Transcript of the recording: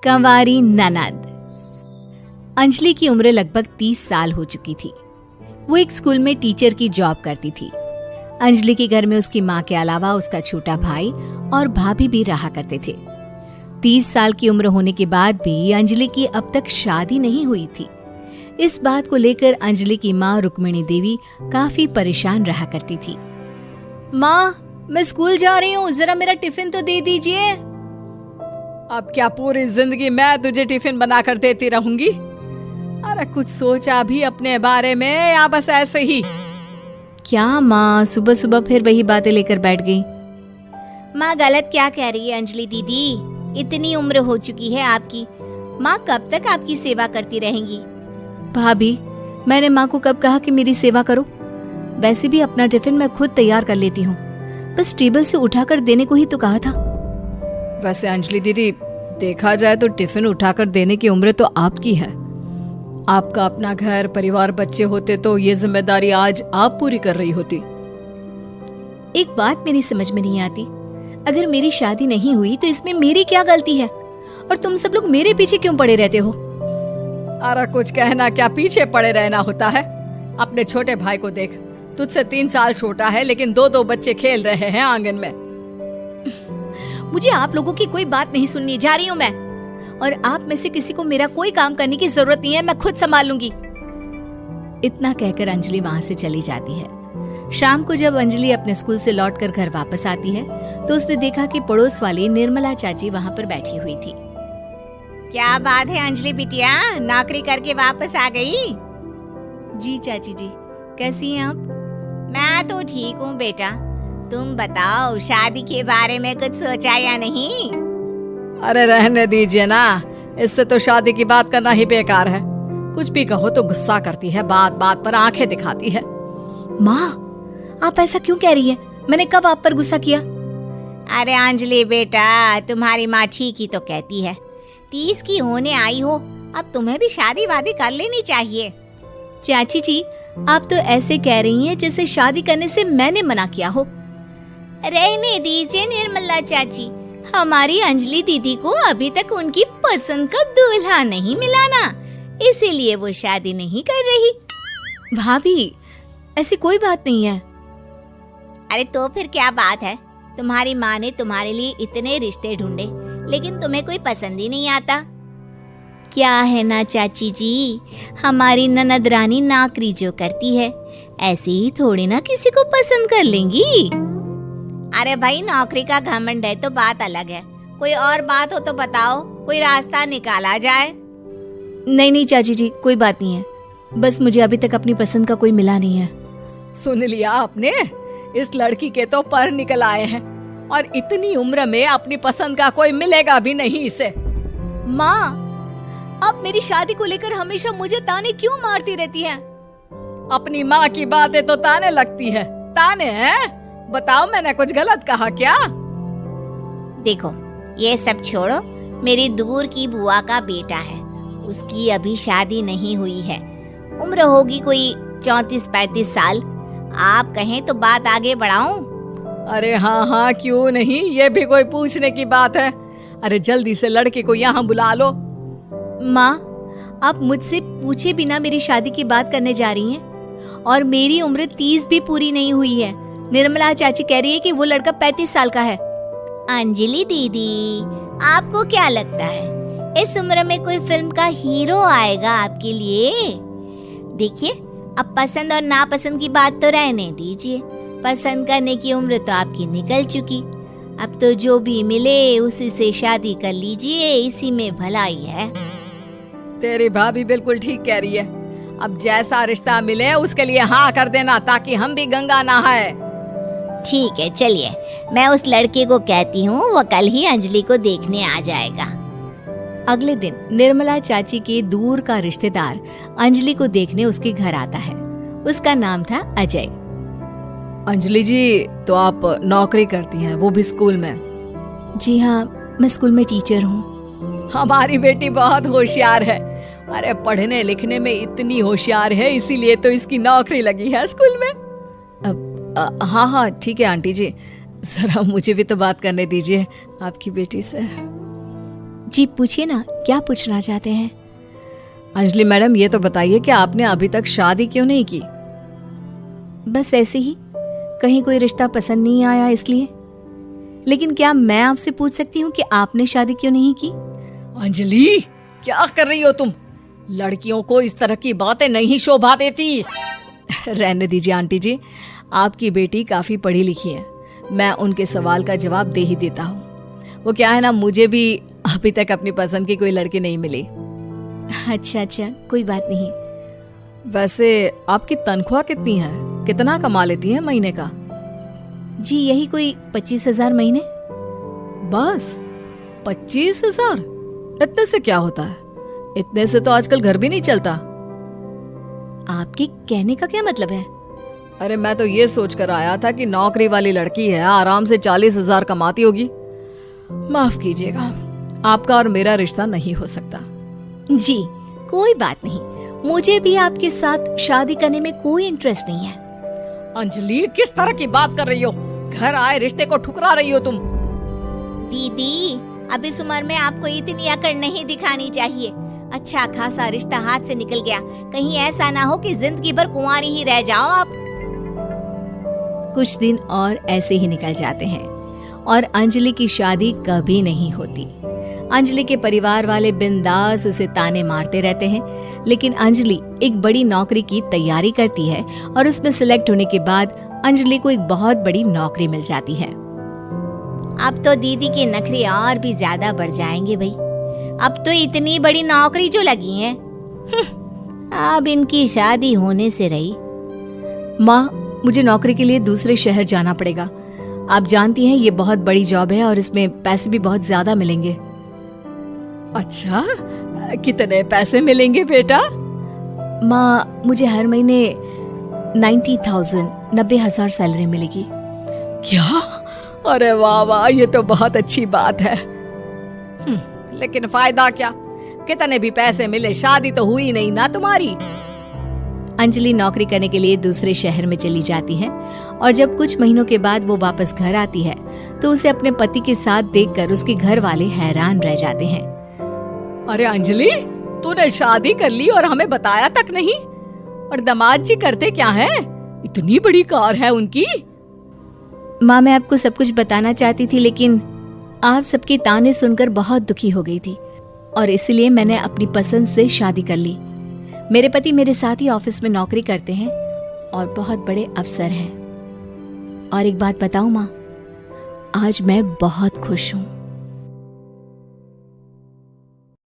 कंवारी ननद। अंजलि की उम्र लगभग 30 साल हो चुकी थी। वो एक स्कूल में टीचर की जॉब करती थी। अंजलि के घर में उसकी माँ के अलावा उसका छोटा भाई और भाभी भी रहा करते थे। 30 साल की उम्र होने के बाद भी अंजलि की अब तक शादी नहीं हुई थी। इस बात को लेकर अंजलि की माँ रुक्मिणी देवी काफी परेशान रहा करती थी। माँ, मैं स्कूल जा रही हूँ, जरा मेरा टिफिन तो दे दीजिए। अब क्या पूरी जिंदगी मैं तुझे टिफिन बनाकर देती रहूंगी? अरे कुछ सोचा भी अपने बारे में या बस ऐसे ही? क्या माँ, सुबह सुबह फिर वही बातें लेकर बैठ गई। माँ गलत क्या कह रही है अंजलि दीदी? इतनी उम्र हो चुकी है आपकी, माँ कब तक आपकी सेवा करती रहेंगी? भाभी, मैंने माँ को कब कहा कि मेरी सेवा करो? वैसे भी अपना टिफिन मैं खुद तैयार कर लेती हूँ, बस टेबल से उठाकर देने को ही तो कहा था। वैसे अंजलि दीदी, देखा जाए तो टिफिन उठाकर देने की उम्र तो आपकी है। आपका अपना घर परिवार बच्चे होते तो ये जिम्मेदारी आज आप पूरी कर रही होती। एक बात मेरी समझ में नहीं आती, अगर मेरी शादी नहीं हुई तो इसमें मेरी क्या गलती है? और तुम सब लोग मेरे पीछे क्यों पड़े रहते हो? अरे कुछ कहना क्या पीछे पड़े रहना होता है? अपने छोटे भाई को देख, तुझसे 3 साल छोटा है लेकिन 2 बच्चे खेल रहे हैं आंगन में। मुझे आप लोगों की कोई बात नहीं सुननी, जा रही हूँ मैं। और आप में से किसी को मेरा कोई काम करने की जरूरत नहीं है, मैं खुद संभाल लूंगी। इतना कहकर अंजलि वहां से चली जाती है। शाम को जब अंजलि अपने स्कूल से लौटकर घर वापस आती है तो उसने देखा कि पड़ोस वाली निर्मला चाची वहां पर बैठी हुई थी। क्या बात है अंजलि बिटिया, नौकरी करके वापस आ गई? जी चाची जी, कैसी हैं आप? मैं तो ठीक हूँ बेटा, तुम बताओ शादी के बारे में कुछ सोचा या नहीं? अरे रहने दीजिए ना, इससे तो शादी की बात करना ही बेकार है। कुछ भी कहो तो गुस्सा करती है, बात बात पर आंखें दिखाती है। माँ, आप ऐसा क्यों कह रही हैं? मैंने कब आप पर गुस्सा किया? अरे अंजलि बेटा, तुम्हारी माँ ठीक ही तो कहती है। 30 की होने आई हो, अब तुम्हें भी शादी वादी कर लेनी चाहिए। चाची जी, आप तो ऐसे कह रही हैं जैसे शादी करने से मैंने मना किया हो। रहने दीजिए निर्मला चाची, हमारी अंजलि दीदी को अभी तक उनकी पसंद का दूल्हा नहीं मिला ना, इसीलिए वो शादी नहीं कर रही। भाभी, ऐसी कोई बात नहीं है। अरे तो फिर क्या बात है? तुम्हारी माँ ने तुम्हारे लिए इतने रिश्ते ढूंढे लेकिन तुम्हें कोई पसंद ही नहीं आता। क्या है ना चाची जी, हमारी ननद रानी नौकरी जो करती है ऐसे ही थोड़ी ना किसी को पसंद कर लेंगी। अरे भाई, नौकरी का घमंड है तो बात अलग है, कोई और बात हो तो बताओ, कोई रास्ता निकाला जाए। नहीं चाची जी, कोई बात नहीं है, बस मुझे अभी तक अपनी पसंद का कोई मिला नहीं है। सुन लिया आपने, इस लड़की के तो पर निकल आए हैं और इतनी उम्र में अपनी पसंद का कोई मिलेगा भी नहीं इसे। माँ, आप मेरी शादी को लेकर हमेशा मुझे ताने क्यों मारती रहती हैं? अपनी माँ की बातें तो ताने लगती है। ताने हैं? बताओ, मैंने कुछ गलत कहा क्या? देखो, ये सब छोड़ो, मेरी दूर की बुआ का बेटा है, उसकी अभी शादी नहीं हुई है, उम्र होगी कोई 34-35 साल। आप कहें तो बात आगे बढ़ाऊं? अरे हाँ, क्यों नहीं, ये भी कोई पूछने की बात है। अरे जल्दी से लड़के को यहाँ बुला लो। माँ, आप मुझसे पूछे बिना मेरी शादी की बात करने जा रही हैं, और मेरी उम्र 30 भी पूरी नहीं हुई है। निर्मला चाची कह रही है कि वो लड़का 35 साल का है। अंजलि दीदी, आपको क्या लगता है इस उम्र में कोई फिल्म का हीरो आएगा आपके लिए? देखिए, अब पसंद और नापसंद की बात तो रहने दीजिए, पसंद करने की उम्र तो आपकी निकल चुकी। अब तो जो भी मिले उसी से शादी कर लीजिए, इसी में भलाई है। तेरी भाभी बिल्कुल ठीक कह रही है। अब जैसा रिश्ता मिले उसके लिए हाँ कर देना, ताकि हम भी गंगा नहाए। ठीक है, चलिए मैं उस लड़के को कहती हूँ, वो कल ही अंजलि को देखने आ जाएगा। अगले दिन निर्मला चाची के दूर का रिश्तेदार अंजलि को देखने उसके घर आता है। उसका नाम था अजय। अंजलि जी, तो आप नौकरी करती हैं, वो भी स्कूल में? जी हाँ, मैं स्कूल में टीचर हूँ। हमारी बेटी बहुत होशियार है। अरे पढ़ने लिखने में इतनी होशियार है, इसीलिए तो इसकी नौकरी लगी है स्कूल में। हाँ ठीक है आंटी जी, जरा मुझे भी तो बात करने दीजिए आपकी बेटी से। जी पूछिए ना, क्या पूछना चाहते हैं? अंजलि मैडम, ये तो बताइए कि आपने अभी तक शादी क्यों नहीं की? बस ऐसे ही, कहीं कोई रिश्ता पसंद नहीं आया इसलिए। लेकिन क्या मैं आपसे पूछ सकती हूँ कि आपने शादी क्यों नहीं की? अंजलि, क्या कर रही हो तुम? लड़कियों को इस तरह की बातें नहीं शोभा देती। रहने दीजिए आंटी जी, आपकी बेटी काफी पढ़ी लिखी है, मैं उनके सवाल का जवाब दे ही देता हूँ। वो क्या है ना, मुझे भी अभी तक अपनी पसंद की कोई लड़की नहीं मिली। अच्छा, कोई बात नहीं। वैसे आपकी तनख्वाह कितनी है? कितना कमा लेती है महीने का? जी यही कोई 25,000 महीने। बस 25,000? इतने से क्या होता है? इतने से तो आजकल घर भी नहीं चलता। आपके कहने का क्या मतलब है? अरे मैं तो ये सोच कर आया था कि नौकरी वाली लड़की है, आराम से 40,000 कमाती होगी। माफ कीजिएगा, आपका और मेरा रिश्ता नहीं हो सकता। जी कोई बात नहीं, मुझे भी आपके साथ शादी करने में कोई इंटरेस्ट नहीं है। अंजलि, किस तरह की बात कर रही हो? घर आए रिश्ते को ठुकरा रही हो तुम। दीदी, अब इस उम्र में आपको इतनी अकड़ नहीं दिखानी चाहिए। अच्छा खासा रिश्ता हाथ से निकल गया, कहीं ऐसा ना हो कि जिंदगी भर कुंवारी ही रह जाओ आप। कुछ दिन और ऐसे ही निकल जाते हैं और अंजलि की शादी कभी नहीं होती। अंजलि के परिवार वाले बिंदास उसे ताने मारते रहते हैं, लेकिन अंजलि एक बड़ी नौकरी की तैयारी करती है और उसमें सिलेक्ट होने के बाद अंजलि को एक बहुत बड़ी नौकरी मिल जाती है। अब तो दीदी के नखरे और भी ज्यादा बढ़ जाएंगे भाई। अब तो इतनी बड़ी नौकरी जो लगी है, अब इनकी शादी होने से रही। माँ, मुझे नौकरी के लिए दूसरे शहर जाना पड़ेगा। आप जानती हैं ये बहुत बड़ी जॉब है और इसमें पैसे भी बहुत ज्यादा मिलेंगे। अच्छा, कितने पैसे मिलेंगे बेटा? माँ, मुझे हर महीने 90,000 सैलरी मिलेगी। क्या? अरे वाह वाह, ये तो बहुत अच्छी बात है। लेकिन फायदा क्या? कितने भी पैसे मिले, शादी तो हुई नहीं ना तुम्हारी। अंजलि नौकरी करने के लिए दूसरे शहर में चली जाती है और जब कुछ महीनों के बाद वो वापस घर आती है तो उसे अपने पति के साथ देखकर उसके घर वाले हैरान रह जाते हैं। अरे अंजलि, तूने शादी कर ली और हमें बताया तक नहीं। और दामाद जी करते क्या हैं? इतनी बड़ी कार है उनकी। माँ, मैं आपको सब कुछ बताना चाहती थी, लेकिन आप सबके ताने सुनकर बहुत दुखी हो गई थी और इसलिए मैंने अपनी पसंद से शादी कर ली। मेरे पति मेरे साथ ही ऑफिस में नौकरी करते हैं और बहुत बड़े अफसर हैं। और एक बात बताऊं माँ, आज मैं बहुत खुश हूँ।